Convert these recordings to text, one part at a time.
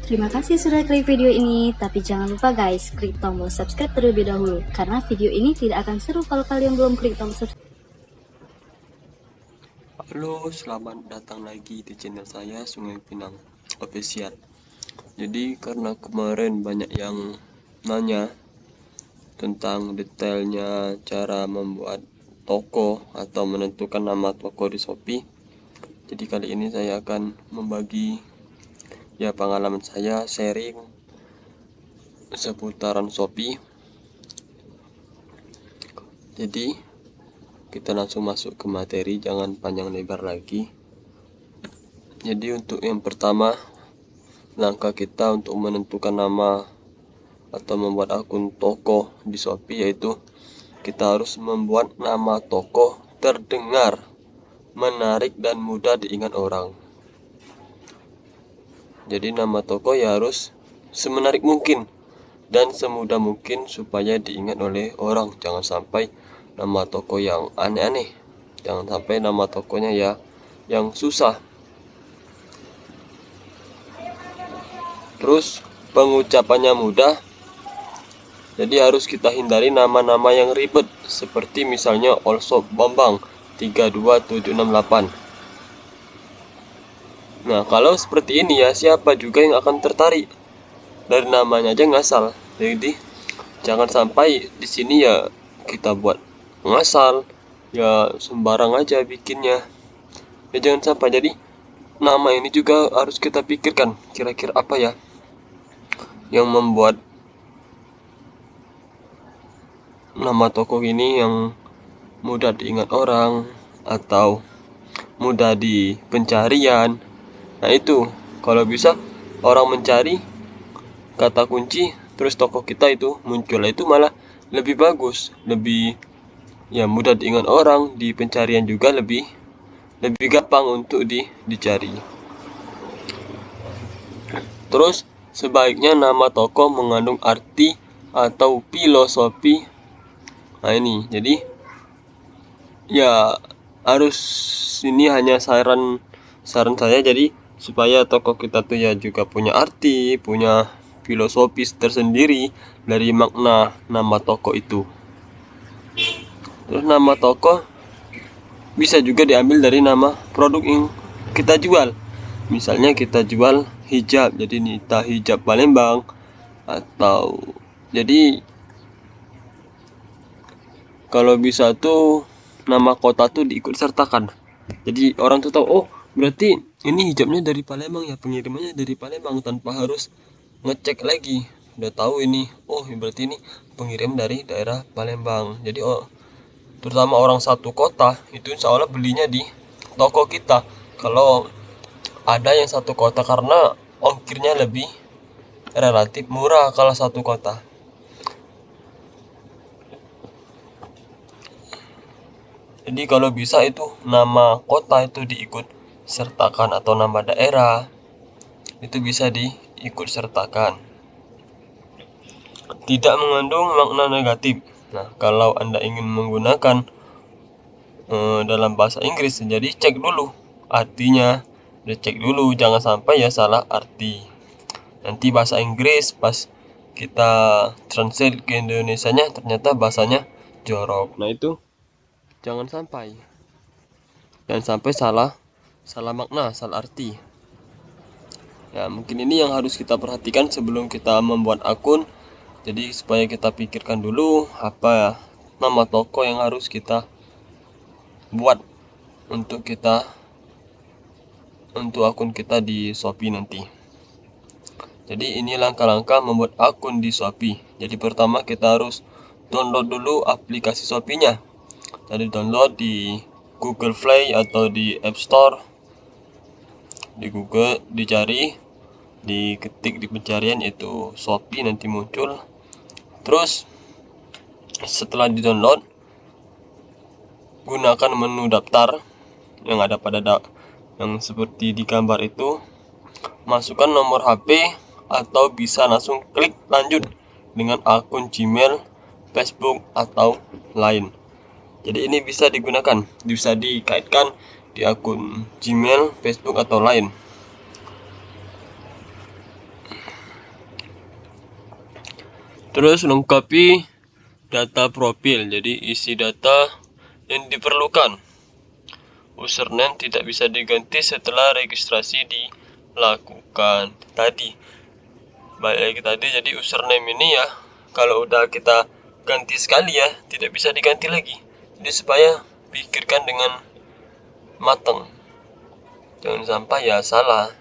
Terima kasih sudah klik video ini, tapi jangan lupa guys, klik tombol subscribe terlebih dahulu, karena video ini tidak akan seru kalau kalian belum klik tombol subscribe. Halo, selamat datang lagi di channel saya Sungai Pinang Official. Jadi karena kemarin banyak yang nanya tentang detailnya cara membuat toko atau menentukan nama toko di Shopee. Jadi kali ini saya akan membagi pengalaman saya, sharing seputaran Shopee. Jadi kita langsung masuk ke materi, jangan panjang lebar lagi. Jadi untuk yang pertama, langkah kita untuk menentukan nama atau membuat akun toko di Shopee yaitu kita harus membuat nama toko terdengar, menarik dan mudah diingat orang. Jadi nama toko ya harus semenarik mungkin dan semudah mungkin supaya diingat oleh orang. Jangan sampai nama toko yang aneh-aneh. Jangan sampai nama tokonya ya yang susah. Terus pengucapannya mudah. Jadi harus kita hindari nama-nama yang ribet seperti misalnya Allshop Bambang 32768. Nah, kalau seperti ini ya siapa juga yang akan tertarik? Dari namanya aja ngasal. Jadi jangan sampai di sini ya kita buat ngasal, ya sembarang aja bikinnya. Ya jangan sampai. Jadi nama ini juga harus kita pikirkan kira-kira apa ya yang membuat nama toko ini yang mudah diingat orang atau mudah di pencarian. Nah itu kalau bisa orang mencari kata kunci terus toko kita itu muncul, itu malah lebih bagus, lebih ya mudah diingat orang, di pencarian juga lebih gampang untuk dicari. Terus sebaiknya nama toko mengandung arti atau filosofi. Nah ini jadi ya harus, ini hanya saran saya, jadi supaya toko kita tuh ya juga punya arti, punya filosofis tersendiri dari makna nama toko itu. Terus nama toko bisa juga diambil dari nama produk yang kita jual. Misalnya kita jual hijab, jadi Nita Hijab Palembang, atau jadi kalau bisa tuh nama kota tuh diikut sertakan. Jadi orang tuh tahu, oh berarti ini hijabnya dari Palembang ya, pengirimannya dari Palembang, tanpa harus ngecek lagi. Udah tahu ini, oh berarti ini pengirim dari daerah Palembang. Jadi terutama orang satu kota itu insya Allah belinya di toko kita. Kalau ada yang satu kota, karena ongkirnya lebih relatif murah kalau satu kota. Jadi kalau bisa itu nama kota itu diikut sertakan, atau nama daerah itu bisa diikut sertakan. Tidak mengandung makna negatif. Nah, kalau Anda ingin menggunakan dalam bahasa Inggris, jadi cek dulu artinya. Cek dulu, jangan sampai ya salah arti. Nanti bahasa Inggris pas kita translate ke Indonesianya ternyata bahasanya jorok. Nah, itu jangan sampai salah makna, salah arti. Ya, mungkin ini yang harus kita perhatikan sebelum kita membuat akun. Jadi supaya kita pikirkan dulu apa nama toko yang harus kita buat untuk akun kita di Shopee nanti. Jadi ini langkah-langkah membuat akun di Shopee. Jadi pertama kita harus download dulu aplikasi Shopee-nya. Jadi download di Google Play atau di App Store. Di Google dicari, diketik di pencarian itu Shopee, nanti muncul. Terus setelah di-download, gunakan menu daftar yang ada pada yang seperti di gambar itu. Masukkan nomor HP atau bisa langsung klik lanjut dengan akun Gmail, Facebook atau lain. Jadi ini bisa digunakan, bisa dikaitkan di akun Gmail, Facebook atau lain. Terus lengkapi data profil, jadi isi data yang diperlukan. Username tidak bisa diganti setelah registrasi dilakukan. Tadi balik lagi tadi, jadi username ini ya kalau udah kita ganti sekali ya tidak bisa diganti lagi. Jadi supaya pikirkan dengan matang, jangan sampai ya salah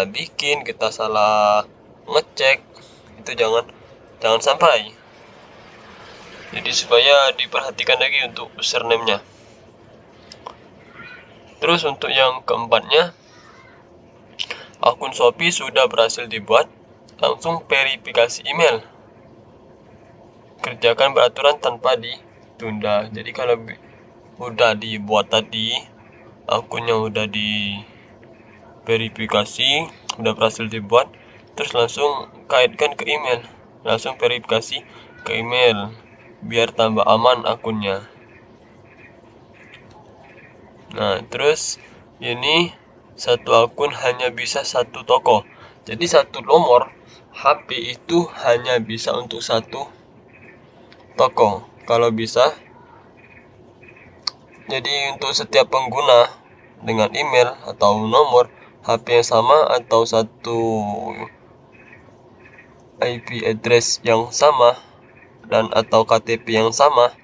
bikin, kita salah ngecek, itu jangan sampai. Jadi supaya diperhatikan lagi untuk username-nya. Terus untuk yang keempatnya, akun Shopee sudah berhasil dibuat, langsung verifikasi email. Kerjakan peraturan tanpa ditunda. Jadi kalau udah dibuat tadi, akunnya udah di verifikasi, udah berhasil dibuat, terus langsung kaitkan ke email, langsung verifikasi ke email biar tambah aman akunnya. Nah, terus ini satu akun hanya bisa satu toko. Jadi satu nomor HP itu hanya bisa untuk satu toko. Kalau bisa, jadi untuk setiap pengguna dengan email atau nomor HP yang sama atau satu IP address yang sama dan atau KTP yang sama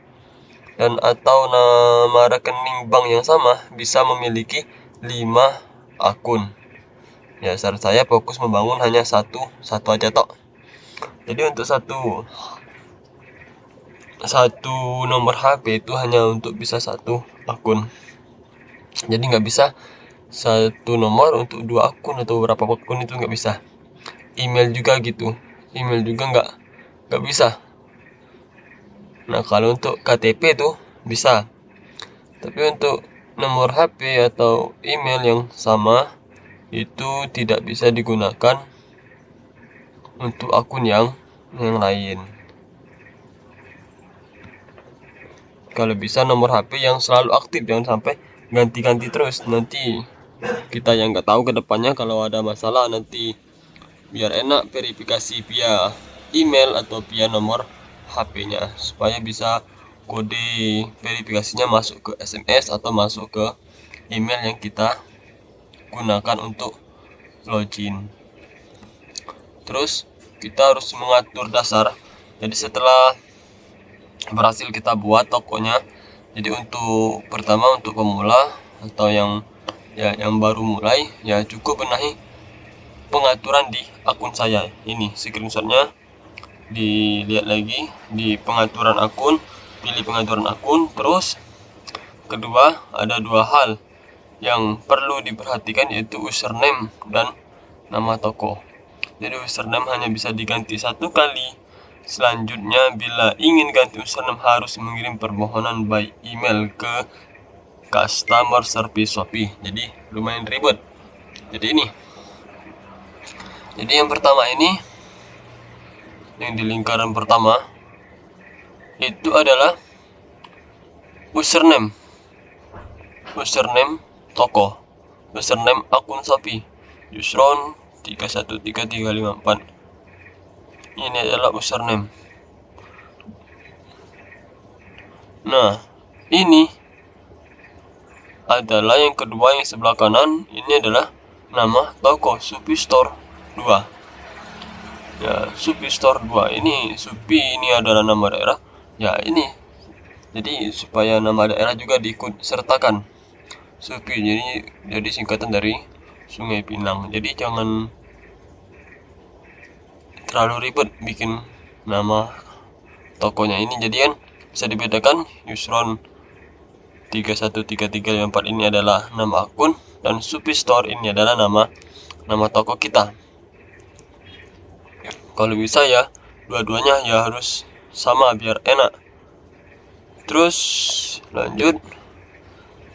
dan atau nama rekening bank yang sama, bisa memiliki 5 akun. Ya, saran saya fokus membangun hanya satu aja tok. Jadi untuk satu nomor HP itu hanya untuk bisa satu akun. Jadi nggak bisa satu nomor untuk 2 akun atau berapa akun, itu nggak bisa. Email juga gitu, email juga nggak bisa. Nah, kalau untuk KTP tuh bisa, tapi untuk nomor HP atau email yang sama itu tidak bisa digunakan untuk akun yang lain. Kalau bisa nomor HP yang selalu aktif, jangan sampai ganti-ganti terus. Nanti kita yang nggak tahu ke depannya kalau ada masalah, nanti biar enak verifikasi via email atau via nomor HP-nya, supaya bisa kode verifikasinya masuk ke SMS atau masuk ke email yang kita gunakan untuk login. Terus kita harus mengatur dasar. Jadi setelah berhasil kita buat tokonya, jadi untuk pertama, untuk pemula atau yang baru mulai, ya cukup benahi pengaturan di akun saya. Ini screenshotnya, dilihat lagi di pengaturan akun, pilih pengaturan akun. Terus kedua, ada 2 hal yang perlu diperhatikan, yaitu username dan nama toko. Jadi username hanya bisa diganti 1 kali. Selanjutnya, bila ingin ganti username harus mengirim permohonan by email ke customer service Shopee. Jadi lumayan ribet. Jadi yang pertama ini, yang di lingkaran pertama itu adalah username toko, username akun Shopee, Yusron 313354. Ini adalah username. Nah, ini adalah yang kedua, yang sebelah kanan. Ini adalah nama toko, Shopee Store 2. Ya, Shopee Store 2. Ini Shopee, ini adalah nama daerah. Ya, ini. Jadi supaya nama daerah juga diikut sertakan. Shopee jadi singkatan dari Sungai Pinang. Jadi jangan terlalu ribet bikin nama tokonya ini. Jadi kan bisa dibedakan, Yusron 313354 ini adalah nama akun, dan Shopee Store ini adalah nama toko kita. Kalau bisa ya dua-duanya ya harus sama biar enak. Terus lanjut.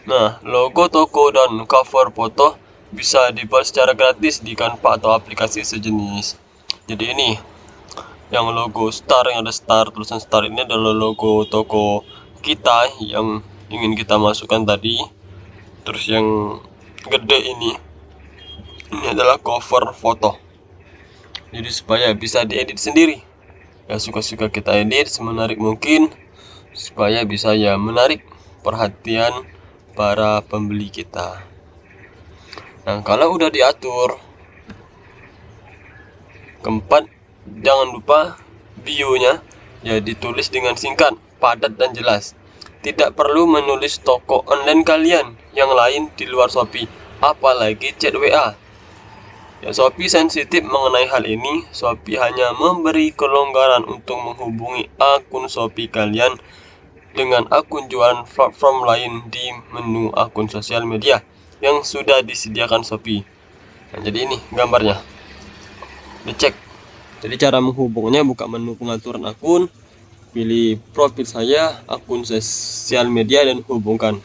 Nah, logo toko dan cover foto bisa dibuat secara gratis di Canva atau aplikasi sejenis. Jadi ini yang logo star, yang ada star, tulisan star, ini adalah logo toko kita yang ingin kita masukkan tadi. Terus yang gede ini adalah cover foto. Jadi supaya bisa diedit sendiri. Ya suka-suka kita edit semenarik mungkin supaya bisa ya menarik perhatian para pembeli kita. Nah, kalau udah diatur, keempat, jangan lupa bio-nya ya ditulis dengan singkat, padat dan jelas. Tidak perlu menulis toko online kalian yang lain di luar Shopee, apalagi chat WA. Ya, Shopee sensitif mengenai hal ini. Shopee hanya memberi kelonggaran untuk menghubungi akun Shopee kalian dengan akun jualan platform lain di menu akun sosial media yang sudah disediakan Shopee. Nah, jadi ini gambarnya. Dicek. Jadi cara menghubungnya, buka menu pengaturan akun, pilih profil saya, akun sosial media dan hubungkan.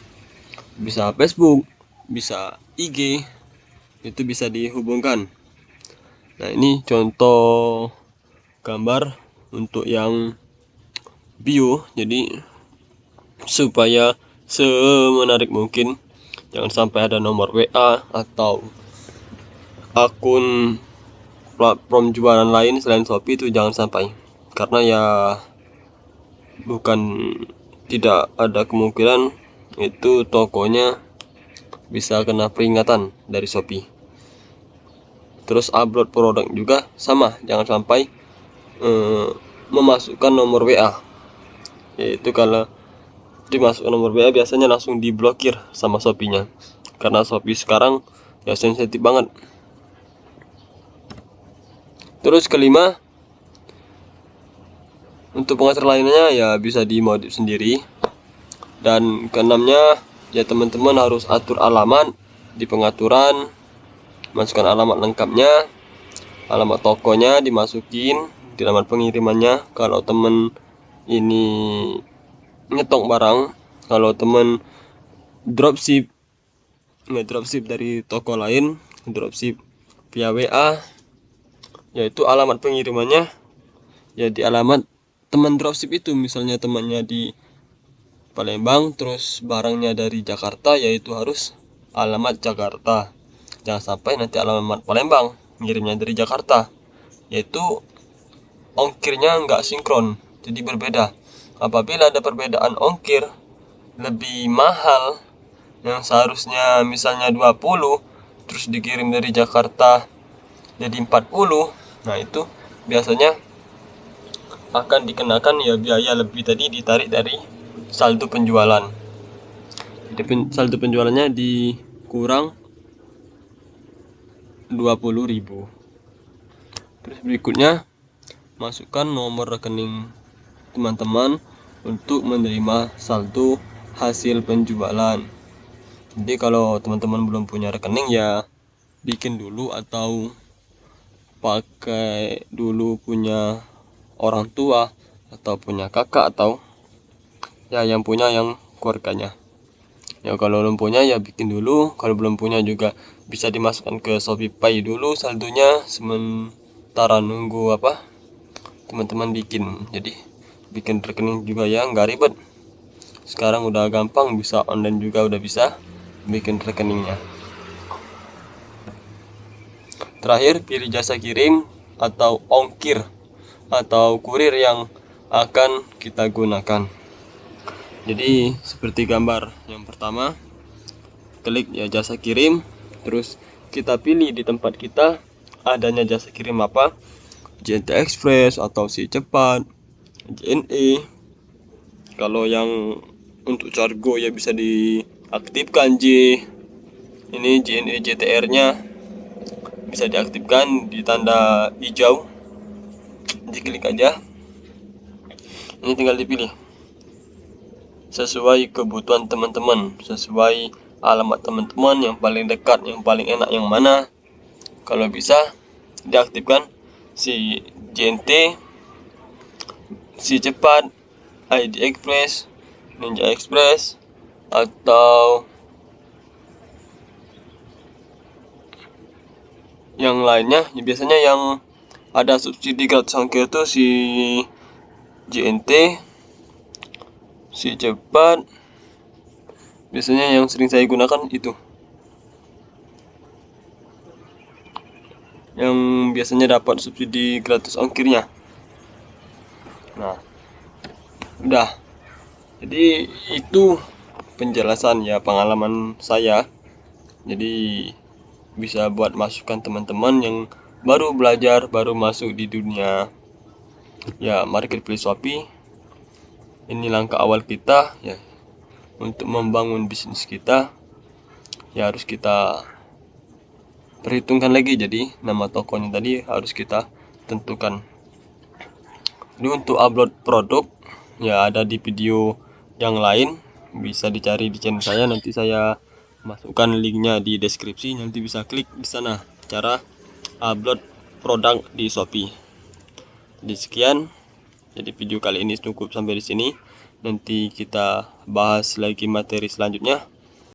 Bisa Facebook, bisa IG, itu bisa dihubungkan. Nah, ini contoh gambar untuk yang bio. Jadi supaya semenarik mungkin, jangan sampai ada nomor WA atau akun platform jualan lain selain Shopee, itu jangan sampai, karena ya bukan tidak ada kemungkinan itu tokonya bisa kena peringatan dari Shopee. Terus upload produk juga sama, jangan sampai memasukkan nomor WA, yaitu kalau dimasukkan nomor WA biasanya langsung diblokir sama Shopee-nya, karena Shopee sekarang ya sensitif banget. Terus kelima, untuk pengatur lainnya ya bisa dimodif sendiri. Dan keenamnya, ya teman-teman harus atur alamat di pengaturan, masukkan alamat lengkapnya, alamat tokonya dimasukin di alamat pengirimannya. Kalau teman ini nyetok barang, kalau teman ngedropship dari toko lain, dropship via WA, yaitu alamat pengirimannya ya di alamat teman dropship itu. Misalnya temannya di Palembang terus barangnya dari Jakarta, yaitu harus alamat Jakarta. Jangan sampai nanti alamat Palembang ngirimnya dari Jakarta, yaitu ongkirnya nggak sinkron, jadi berbeda. Apabila ada perbedaan ongkir lebih mahal, yang seharusnya misalnya 20 terus dikirim dari Jakarta jadi 40, nah itu biasanya akan dikenakan ya biaya lebih, tadi ditarik dari saldo penjualan. Jadi saldo penjualannya dikurang 20.000. Terus berikutnya, masukkan nomor rekening teman-teman untuk menerima saldo hasil penjualan. Jadi kalau teman-teman belum punya rekening ya bikin dulu, atau pakai dulu punya orang tua atau punya kakak, atau ya yang punya yang keluarganya. Ya kalau belum punya ya bikin dulu, kalau belum punya juga bisa dimasukkan ke ShopeePay dulu saldonya sementara nunggu teman-teman bikin. Jadi bikin rekening juga ya nggak ribet. Sekarang udah gampang, bisa online juga udah bisa bikin rekeningnya. Terakhir, pilih jasa kirim atau ongkir atau kurir yang akan kita gunakan. Jadi seperti gambar yang pertama, klik ya jasa kirim, terus kita pilih di tempat kita adanya jasa kirim apa, JNT Express atau Si Cepat, JNE. Kalau yang untuk cargo ya bisa diaktifkan ini JNE JTR nya bisa diaktifkan di tanda hijau, diklik aja. Ini tinggal dipilih sesuai kebutuhan teman-teman, sesuai alamat teman-teman yang paling dekat, yang paling enak yang mana. Kalau bisa diaktifkan si JNT, Si Cepat, ID Express, Ninja Express, atau yang lainnya. Biasanya yang ada subsidi gratis ongkir itu si JNT, Si Cepat, biasanya yang sering saya gunakan itu, yang biasanya dapat subsidi gratis ongkirnya. Nah, udah. Jadi itu penjelasan ya, pengalaman saya. Jadi bisa buat masukan teman-teman yang baru belajar, baru masuk di dunia ya marketplace Shopee. Ini langkah awal kita ya untuk membangun bisnis kita. Ya harus kita perhitungkan lagi, jadi nama tokonya tadi harus kita tentukan. Jadi untuk upload produk ya ada di video yang lain, bisa dicari di channel saya, nanti saya masukkan linknya di deskripsi, nanti bisa klik di sana cara upload produk di Shopee. Jadi sekian, jadi video kali ini cukup sampai di sini. Nanti kita bahas lagi materi selanjutnya.